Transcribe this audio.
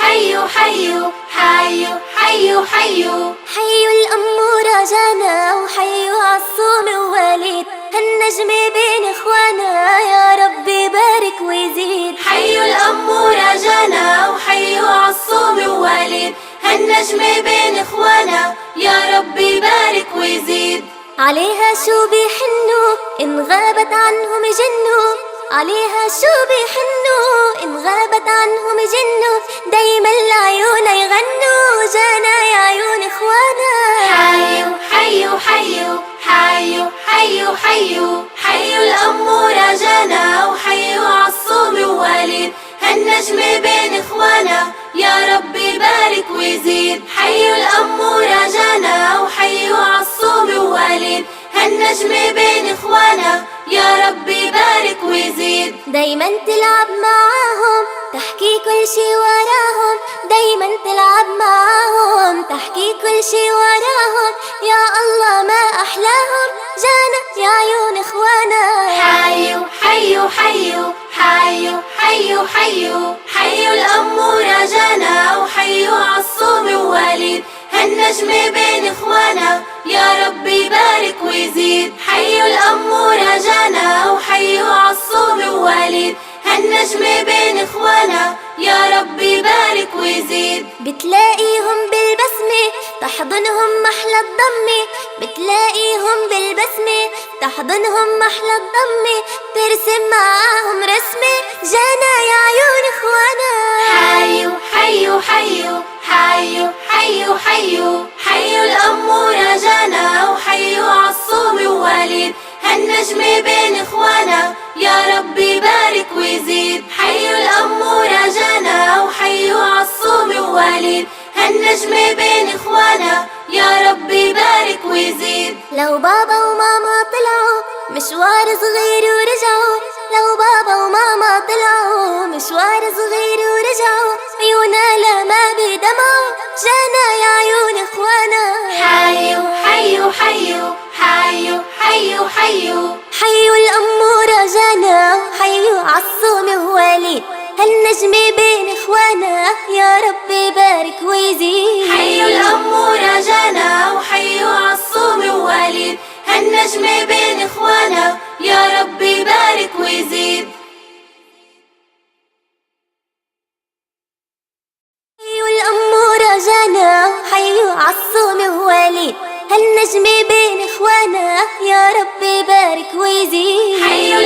حيو حيو حيو حيو حيو حيو الأمورة جانا وحيو عالصوم ووليد، هالنجم بين إخوانا يا ربي بارك ويزيد. حيو الأمورة جانا وحيو عالصوم ووليد، هالنجم بين إخوانا يا ربي بارك ويزيد. عليها شو بيحنوا إن غابت عنهم جنوا، عليها شو بيحنوا إن غابت عنهم جنوا، دايما العيون يغنوا جانا يا عيون إخوانا. حيو حيو حيو حيو حيو حيو حيو الأمورة جانا وحيو عالصوم ووليد، هالنجم بين إخوانا يا ربي بارك ويزيد. حيو الأمورة جانا وحيو عالصوم ووليد، هالنجم بين إخوانا يا ربي بارك ويزيد. دايما تلعب معاهم تحكي كل شي وراهم، دايما تلعب معاهم تحكي كل شي وراهم، يا الله ما أحلاهم جانا يا عيون إخوانا. حيو حيو حيو حيو حيو حيو حيو الأمورة جانا وحيو عالصوم ووليد، هالنجم بين إخوانا يا ربي بارك ويزيد. حيو الأمورة جانا وحيو عالصوم ووليد، هالنجم بين إخوانا يا ربي بارك ويزيد. بتلاقيهم بالبسمة تحضنهم محلى الضمة، بتلاقيهم بالبسمة تحضنهم محلى الضمة، ترسم معاهم رسمة جانا يا عيون إخوانا. حيو حيو حيو حيو حيو حيو حيو الأمورة جانا وحيو عالصوم ووليد، هالنجم بين إخوانا يا ربي بارك ويزيد. حيو الأمورة جانا وحيو عالصوم ووليد، هالنجم بين إخوانا يا ربي بارك ويزيد. لو بابا وماما طلعوا مشوار صغير ورجعوا، لو بابا وماما طلعوا مشوار صغير ورجعوا، عيونا لا ما بيدمعوا جانا يا عيون إخوانا. حيو حيو حيو حيو حيو حيو حيو الأمورة جانا حيو عالصوم ووليد، هالنجم بين إخوانا يا ربي بارك ويزيد. حيو الأمورة جانا وحيو عالصوم ووليد، هالنجم بين إخوانا يا ربي بارك ويزيد. حيو الأمورة جانا حيو عالصوم ووليد، هالنجم بين إخوانا يا ربي بارك ويزيد. حيو